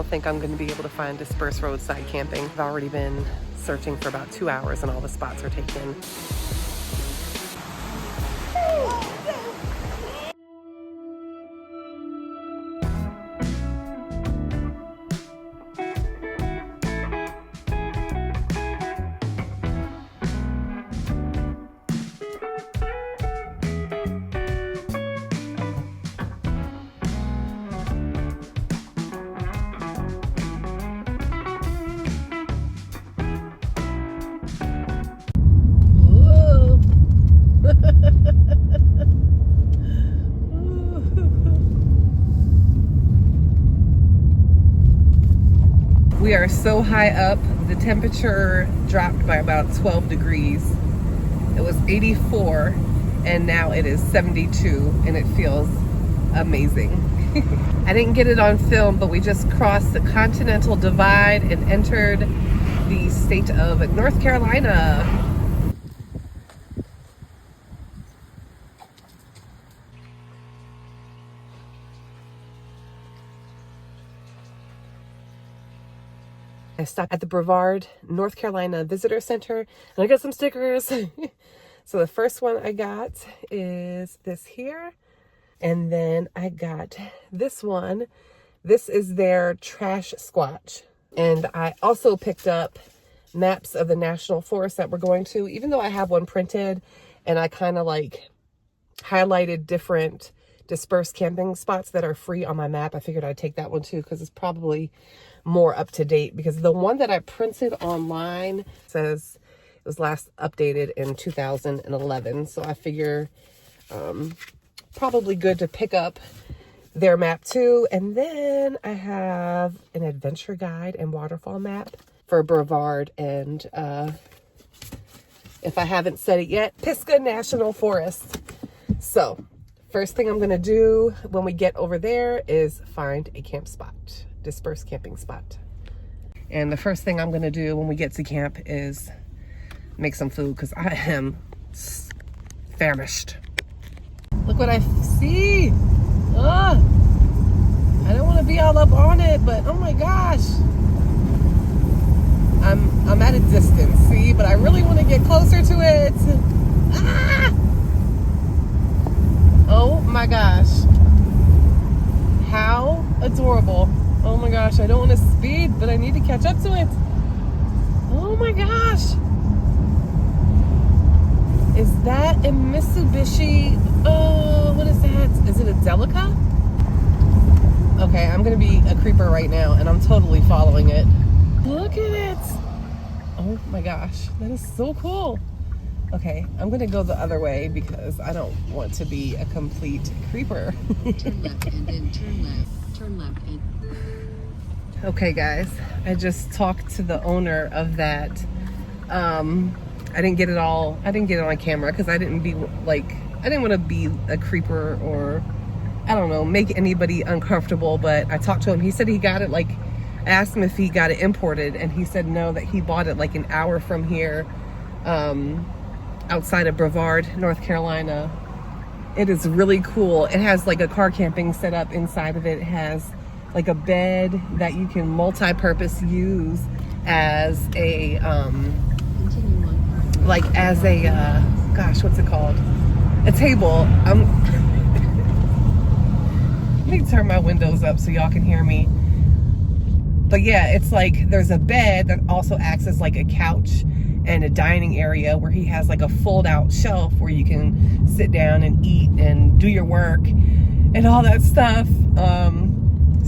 don't think I'm going to be able to find dispersed roadside camping. I've already been searching for about 2 hours and all the spots are taken. We are so high up, the temperature dropped by about 12 degrees. It was 84 and now it is 72 and it feels amazing. I didn't get it on film, but we just crossed the Continental Divide and entered the state of North Carolina. I stopped at the Brevard, North Carolina Visitor Center, and I got some stickers. So the first one I got is this here. And then I got this one. This is their trash squatch. And I also picked up maps of the national forest that we're going to, even though I have one printed and I kind of like highlighted different dispersed camping spots that are free on my map. I figured I'd take that one too because it's probably more up to date, because the one that I printed online says it was last updated in 2011. So I figure probably good to pick up their map too. And then I have an adventure guide and waterfall map for Brevard and if I haven't said it yet, Pisgah National Forest. So first thing I'm gonna do when we get over there is find a camp spot. Dispersed camping spot. And the first thing I'm gonna do when we get to camp is make some food because I am famished. Look what I see. I don't want to be all up on it, but oh my gosh. I'm at a distance, see, but I really want to get closer to it. Ah! Oh my gosh. How adorable. Oh my gosh, I don't want to speed, but I need to catch up to it. Oh my gosh. Is that a Mitsubishi? Oh, what is that? Is it a Delica? Okay, I'm gonna be a creeper right now and I'm totally following it. Look at it. Oh my gosh, that is so cool. Okay, I'm gonna go the other way because I don't want to be a complete creeper. Turn left and then turn left. Turn left and... Okay guys, I just talked to the owner of that. I didn't get it on camera because I didn't want to be a creeper or I don't know, make anybody uncomfortable, but I talked to him. He said he got it I asked him if he got it imported and he said no, that he bought it like an hour from here, outside of Brevard, North Carolina. It is really cool. It has like a car camping setup inside of it. It has like a bed that you can multi-purpose use as a gosh, what's it called? A table. Let me turn my windows up so y'all can hear me. But yeah, it's like there's a bed that also acts as like a couch and a dining area where he has like a fold out shelf where you can sit down and eat and do your work and all that stuff.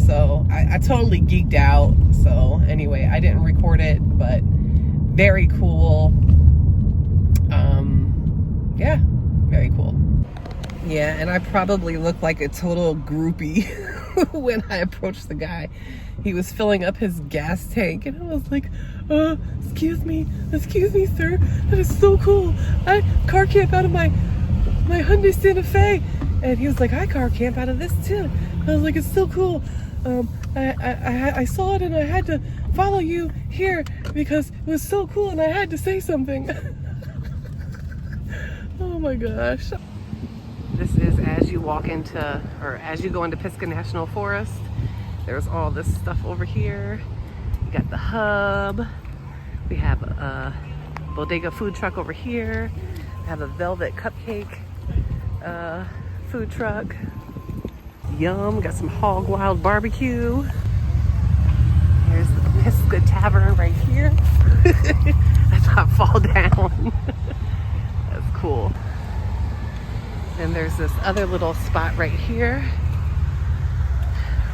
So I totally geeked out. So anyway, I didn't record it, but very cool. Yeah, very cool. Yeah, and I probably looked like a total groupie when I approached the guy. He was filling up his gas tank and I was like, excuse me, sir. That is so cool. I car camp out of my Hyundai Santa Fe. And he was like, I car camp out of this too. I was like, it's so cool. I saw it and I had to follow you here because it was so cool and I had to say something. Oh my gosh. This is as you go into Pisgah National Forest. There's all this stuff over here. You got the hub. We have a bodega food truck over here. We have a velvet cupcake food truck. Yum, got some hog wild barbecue. Here's the Pisgah Tavern right here. I thought fall down. That's cool. And there's this other little spot right here.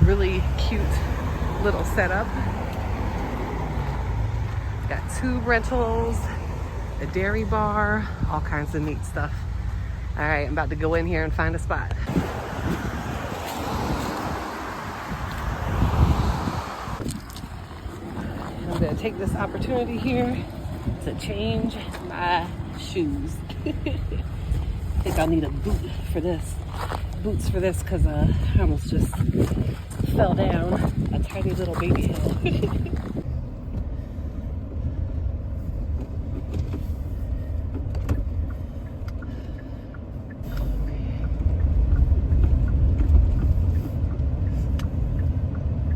Really cute little setup. Got tube rentals, a dairy bar, all kinds of neat stuff. All right, I'm about to go in here and find a spot. I'm gonna take this opportunity here to change my shoes. I think I'll need a boot for this. Boots for this because I almost just fell down a tiny little baby hill.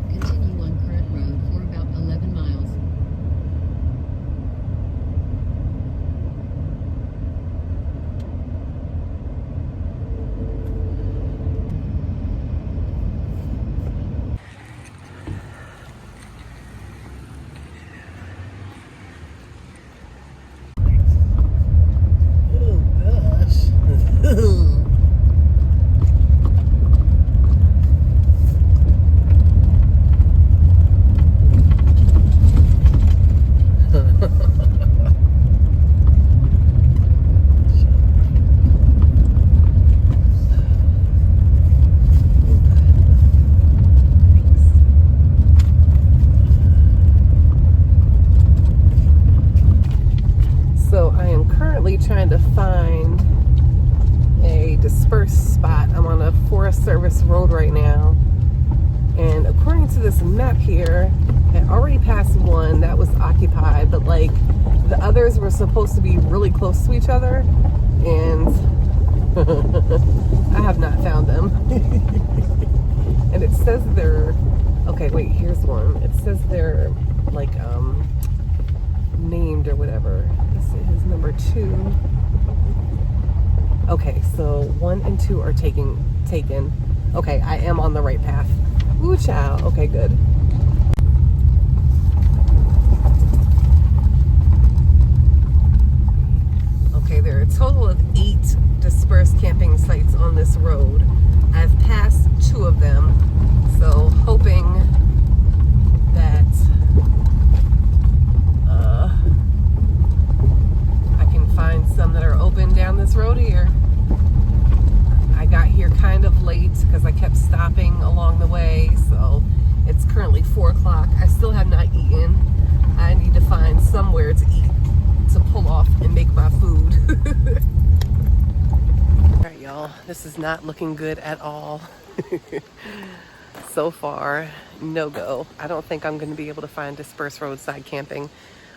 Continue on current road for about 11 miles. So I am currently trying to find a dispersed spot. I'm on a Forest Service road right now. And according to this map here, I already passed one that was occupied, but like the others were supposed to be really close to each other. And I have not found them. And it says they're, okay, wait, here's one. It says they're like, named or whatever. This is number 2. Okay, so 1 and 2 are taken. Okay, I am on the right path. Ooh, child. Okay, good. Okay, there are a total of 8 dispersed camping sites on this road. I've passed 2 of them, so hoping that I can find some that are open down this road here. I got here kind of late because I kept stopping along the way, so it's currently 4 o'clock. I still have not eaten. I need to find somewhere to eat, to pull off and make my food. All right, y'all, this is not looking good at all. So far, no go. I don't think I'm going to be able to find dispersed roadside camping.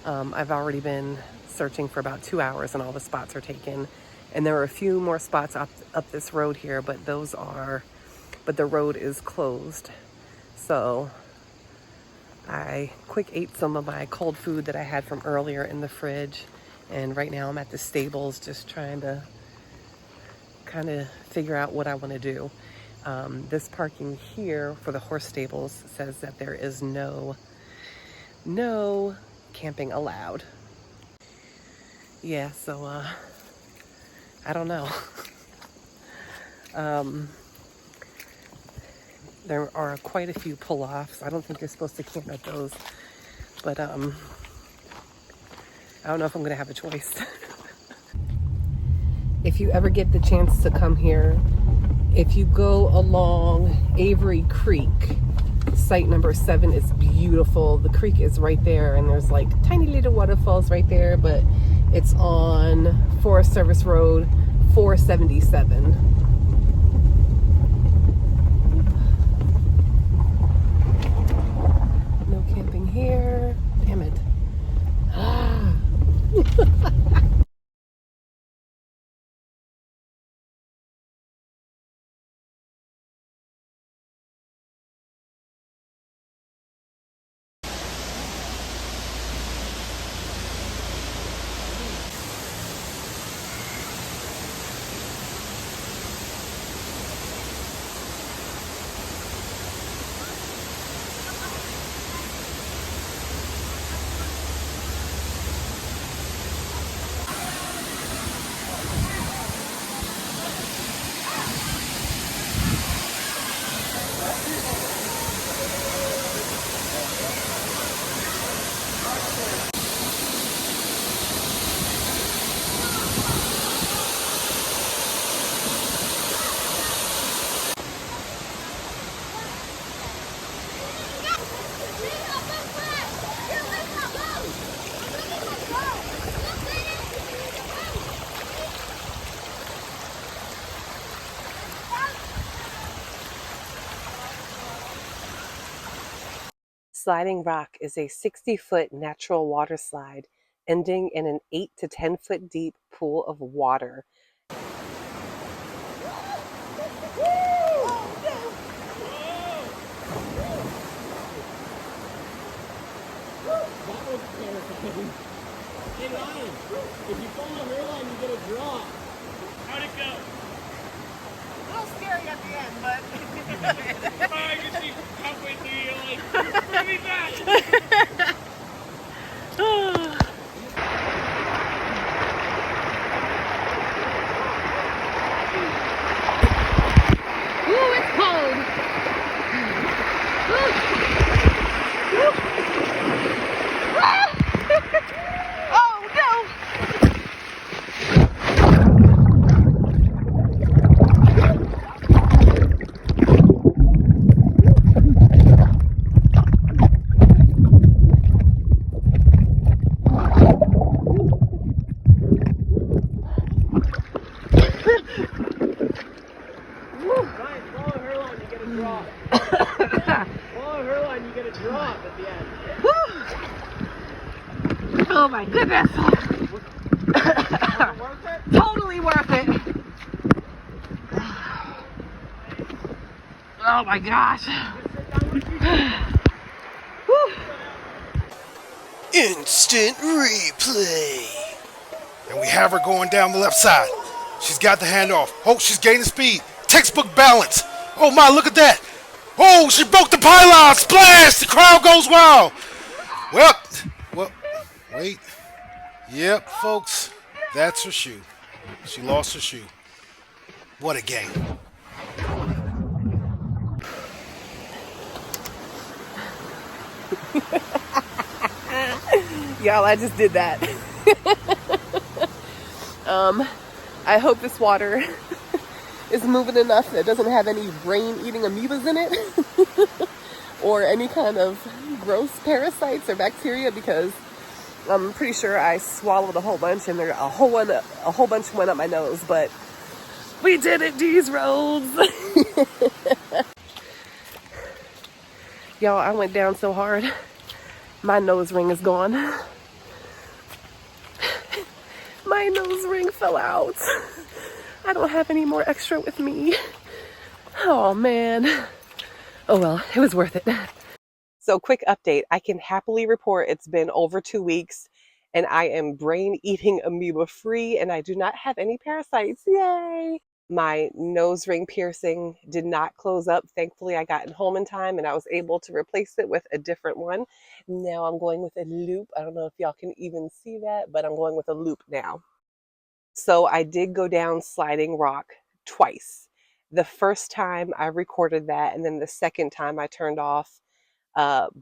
I've already been searching for about 2 hours and all the spots are taken. And there are a few more spots up this road here, but the road is closed. So I quick ate some of my cold food that I had from earlier in the fridge. And right now I'm at the stables just trying to kind of figure out what I want to do. This parking here for the horse stables says that there is no camping allowed. Yeah, so I don't know. There are quite a few pull-offs. I don't think you're supposed to camp at those, but I don't know if I'm gonna have a choice. If you ever get the chance to come here, if you go along Avery Creek, site number 7 is beautiful. The creek is right there, and there's like tiny little waterfalls right there, but it's on Forest Service Road 477. No camping here. Damn it. Sliding Rock is a 60-foot natural water slide ending in an 8 to 10-foot deep pool of water. Hey Ryan, if you fall on her line, you get a drop. How'd it go? A little scary at the end, but I can see halfway through, you're like, bring me back. Ooh, it's cold. Oh no! Ryan, follow her line, you get a drop. Follow her line, you get a drop at the end. Oh my goodness! Worth it? Totally worth it! Oh my gosh! Instant replay. And we have her going down the left side. She's got the handoff. Oh, she's gaining speed. Textbook balance. Oh my, look at that. Oh, she broke the pylon. Splash! The crowd goes wild. Well, wait. Yep, folks. That's her shoe. She lost her shoe. What a game. Y'all, I just did that. I hope this water is moving enough that it doesn't have any brain-eating amoebas in it or any kind of gross parasites or bacteria, because I'm pretty sure I swallowed a whole bunch and there a whole bunch went up my nose. But we did it, these roads. Y'all, I went down so hard. My nose ring is gone. My nose ring fell out. I don't have any more extra with me. Oh man. Oh well, it was worth it. So quick update. I can happily report it's been over 2 weeks and I am brain eating amoeba free and I do not have any parasites. Yay! My nose ring piercing did not close up. Thankfully, I got home in time and I was able to replace it with a different one. Now I'm going with a loop. I don't know if y'all can even see that, but I'm going with a loop now. So I did go down Sliding Rock twice. The first time I recorded that, and then the second time I turned off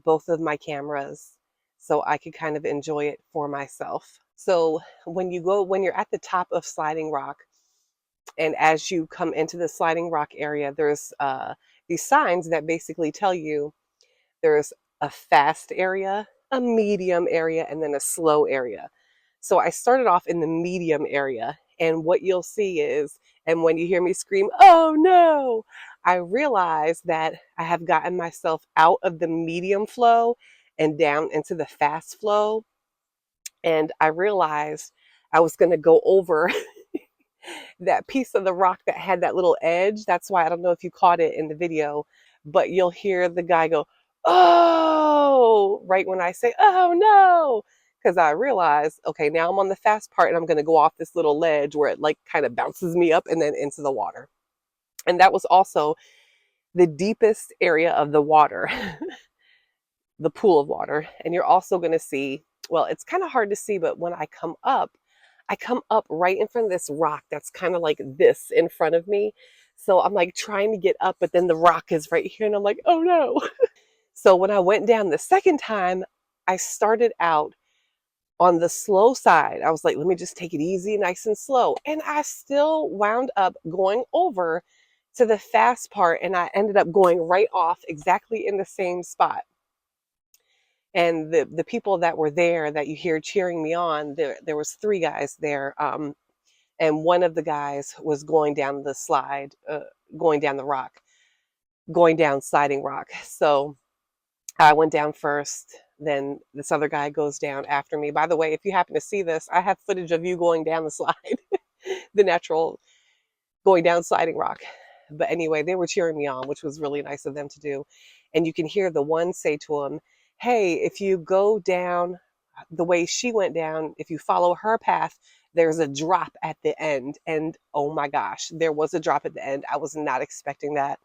both of my cameras so I could kind of enjoy it for myself. So when you're at the top of Sliding Rock, and as you come into the Sliding Rock area, there's these signs that basically tell you there's a fast area, a medium area, and then a slow area. So I started off in the medium area, and what you'll see is, and when you hear me scream, oh no, I realize that I have gotten myself out of the medium flow and down into the fast flow. And I realized I was going to go over that piece of the rock that had that little edge. That's why I don't know if you caught it in the video, but you'll hear the guy go, oh, right when I say, oh no, because I realized, okay, now I'm on the fast part and I'm going to go off this little ledge where it like kind of bounces me up and then into the water. And that was also the deepest area of the water, the pool of water. And you're also going to see, well, it's kind of hard to see, but when I come up right in front of this rock that's kind of like this in front of me. So I'm like trying to get up, but then the rock is right here and I'm like, oh no. So when I went down the second time, I started out on the slow side. I was like, let me just take it easy, nice and slow. And I still wound up going over to the fast part and I ended up going right off exactly in the same spot. And the people that were there that you hear cheering me on, there was 3 guys there. And one of the guys was going down the slide, going down the rock, going down Sliding Rock. So I went down first, then this other guy goes down after me. By the way, if you happen to see this, I have footage of you going down the slide, the natural going down sliding rock. But anyway, they were cheering me on, which was really nice of them to do. And you can hear the one say to him, hey, if you go down the way she went down, if you follow her path, there's a drop at the end. And oh my gosh, there was a drop at the end. I was not expecting that.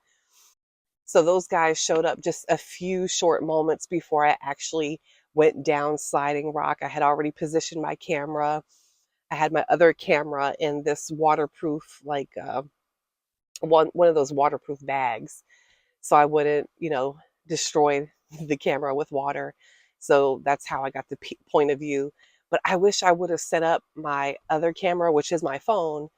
So those guys showed up just a few short moments before I actually went down sliding rock. I had already positioned my camera. I had my other camera in this waterproof, like one of those waterproof bags, so I wouldn't, destroy the camera with water. So that's how I got the point of view. But I wish I would have set up my other camera, which is my phone,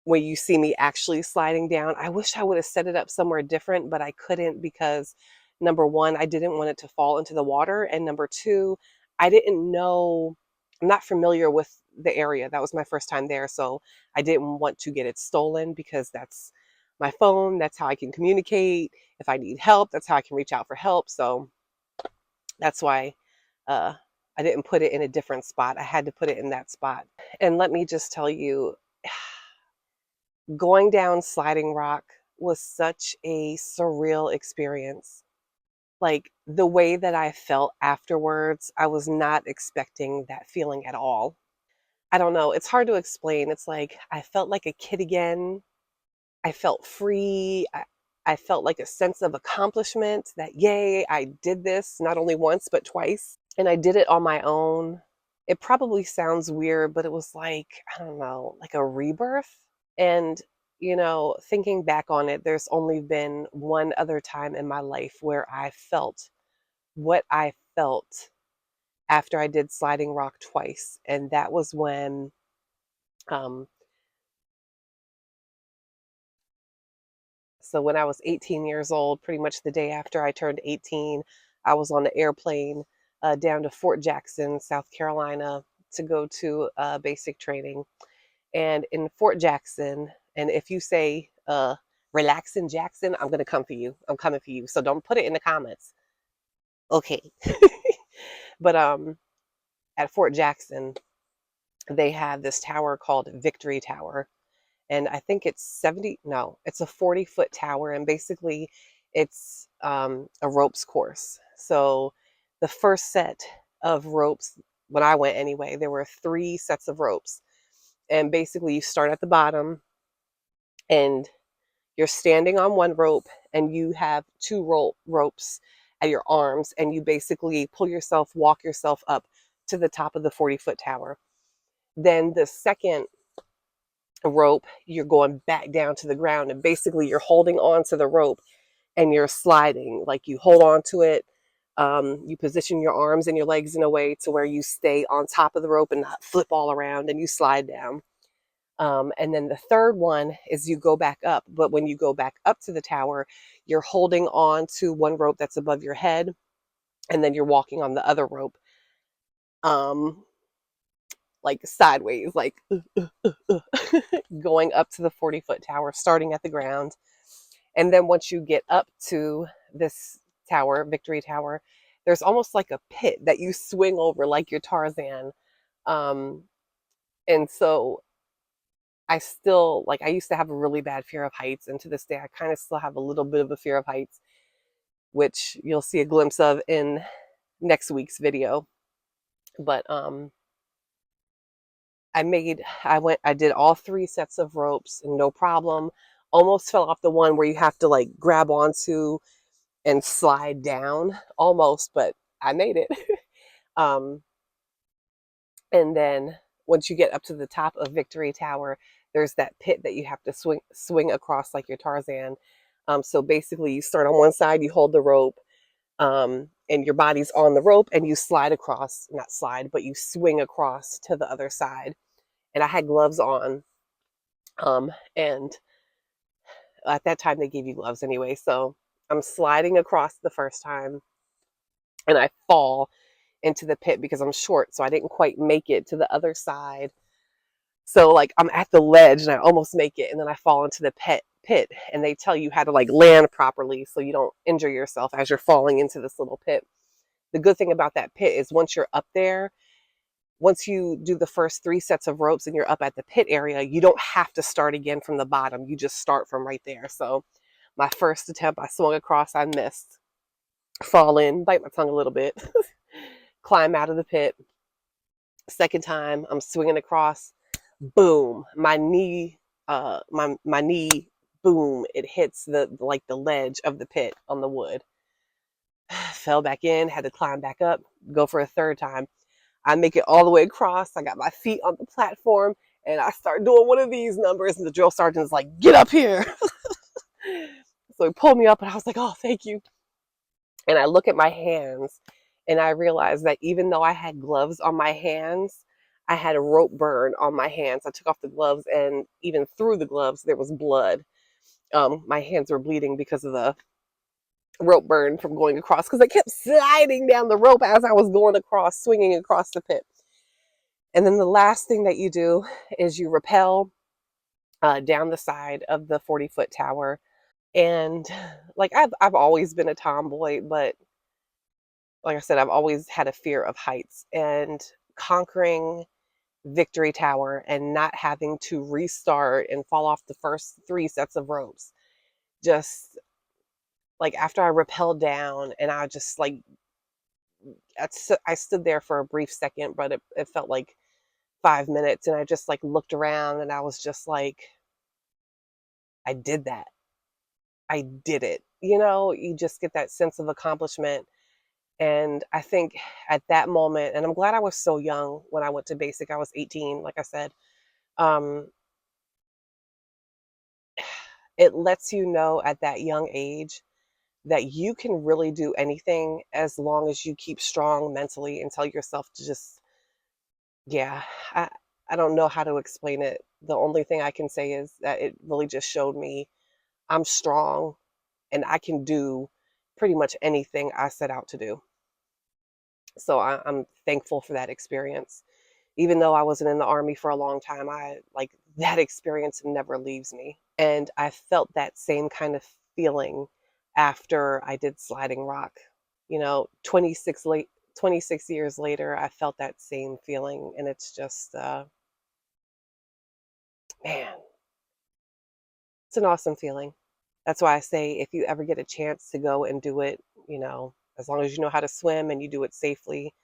where you see me actually sliding down. I wish I would have set it up somewhere different, but I couldn't because number one, I didn't want it to fall into the water. And number two, I didn't know, I'm not familiar with the area. That was my first time there. So I didn't want to get it stolen because that's my phone. That's how I can communicate. If I need help, that's how I can reach out for help. So that's why I didn't put it in a different spot. I had to put it in that spot. And let me just tell you, going down sliding rock was such a surreal experience. Like the way that I felt afterwards, I was not expecting that feeling at all. I don't know, it's hard to explain. It's like I felt like a kid again. I felt free. I felt like a sense of accomplishment that, yay, I did this not only once, but twice. And I did it on my own. It probably sounds weird, but it was like, I don't know, like a rebirth. And, thinking back on it, there's only been one other time in my life where I felt what I felt after I did sliding rock twice. And that was when, so when I was 18 years old, pretty much the day after I turned 18, I was on the airplane down to Fort Jackson, South Carolina, to go to basic training. And in Fort Jackson, and if you say relax in Jackson, I'm going to come for you. I'm coming for you. So don't put it in the comments. Okay. But at Fort Jackson, they have this tower called Victory Tower. And I think it's it's a 40-foot tower. And basically it's a ropes course. So the first set of ropes, when I went anyway, there were 3 sets of ropes. And basically you start at the bottom and you're standing on one rope and you have 2 ropes at your arms, and you basically walk yourself up to the top of the 40-foot tower. Then the second rope, you're going back down to the ground, and basically you're holding on to the rope and you're sliding. Like you hold on to it, you position your arms and your legs in a way to where you stay on top of the rope and not flip all around, and you slide down. And then the third one is you go back up. But when you go back up to the tower, you're holding on to one rope that's above your head, and then you're walking on the other rope, like sideways, like going up to the 40-foot tower, starting at the ground. And then once you get up to this tower, Victory Tower, there's almost like a pit that you swing over like your Tarzan. And so I used to have a really bad fear of heights, and to this day I kind of still have a little bit of a fear of heights, which you'll see a glimpse of in next week's video. But I did all 3 sets of ropes and no problem. Almost fell off the one where you have to like grab onto and slide down, almost, but I made it. And then once you get up to the top of Victory Tower, there's that pit that you have to swing across like your Tarzan. So basically you start on one side, you hold the rope, and your body's on the rope, and you slide across, not slide, but you swing across to the other side. And I had gloves on. And at that time they gave you gloves anyway. So I'm sliding across the first time and I fall into the pit because I'm short. So I didn't quite make it to the other side. So like I'm at the ledge and I almost make it, and then I fall into the pit, and they tell you how to like land properly so you don't injure yourself as you're falling into this little pit. The good thing about that pit is once you're up there, once you do the first 3 sets of ropes and you're up at the pit area, you don't have to start again from the bottom. You just start from right there. So my first attempt, I swung across, I missed, fall in, bite my tongue a little bit, climb out of the pit. Second time, I'm swinging across, boom, my knee, my knee, boom, it hits the ledge of the pit on the wood. Fell back in, had to climb back up, go for a third time. I make it all the way across. I got my feet on the platform, and I start doing one of these numbers, and the drill sergeant's like, "Get up here." So he pulled me up, and I was like, "Oh, thank you." And I look at my hands, and I realized that even though I had gloves on my hands, I had a rope burn on my hands. I took off the gloves, and even through the gloves, there was blood. My hands were bleeding because of the rope burn from going across, because I kept sliding down the rope as I was going across, swinging across the pit. And then the last thing that you do is you rappel down the side of the 40-foot tower. And like I've always been a tomboy, but like I said, I've always had a fear of heights, and conquering Victory Tower and not having to restart and fall off the first 3 sets of ropes, just like after I rappelled down, and I just like, I stood there for a brief second, but it felt like 5 minutes, and I just like looked around, and I was just like, I did that. I did it. You know, you just get that sense of accomplishment. And I think at that moment, and I'm glad I was so young when I went to basic, I was 18, like I said, it lets you know at that young age that you can really do anything as long as you keep strong mentally and tell yourself to just, yeah, I don't know how to explain it. The only thing I can say is that it really just showed me I'm strong and I can do pretty much anything I set out to do. So I'm thankful for that experience. Even though I wasn't in the Army for a long time, that experience never leaves me. And I felt that same kind of feeling after I did sliding rock. You know, 26 years later, I felt that same feeling, and it's just, man, it's an awesome feeling. That's why I say if you ever get a chance to go and do it, you know, as long as you know how to swim and you do it safely,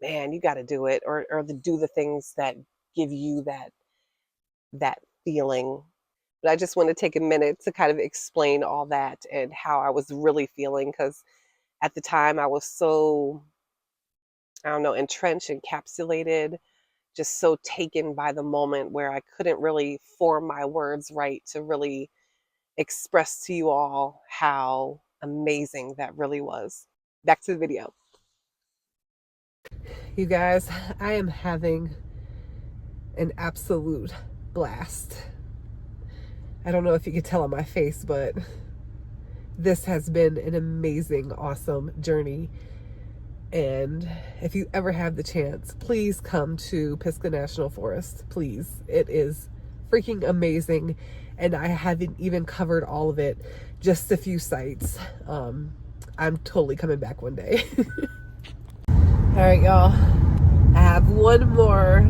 man, you got to do it, or do the things that give you that feeling. But I just want to take a minute to kind of explain all that and how I was really feeling, because at the time I was so, I don't know, entrenched, encapsulated, just so taken by the moment where I couldn't really form my words right to really express to you all how amazing that really was. Back to the video. You guys, I am having an absolute blast. I don't know if you could tell on my face, but this has been an amazing, awesome journey. And if you ever have the chance, please come to Pisgah National Forest. Please. It is freaking amazing. And I haven't even covered all of it, just a few sites. I'm totally coming back one day. All right, y'all. I have one more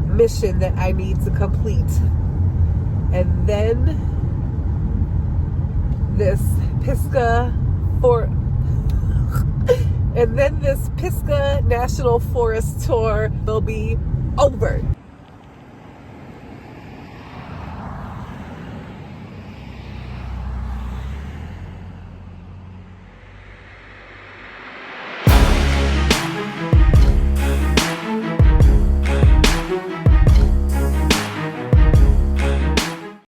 mission that I need to complete. And then this Pisgah National Forest tour will be over.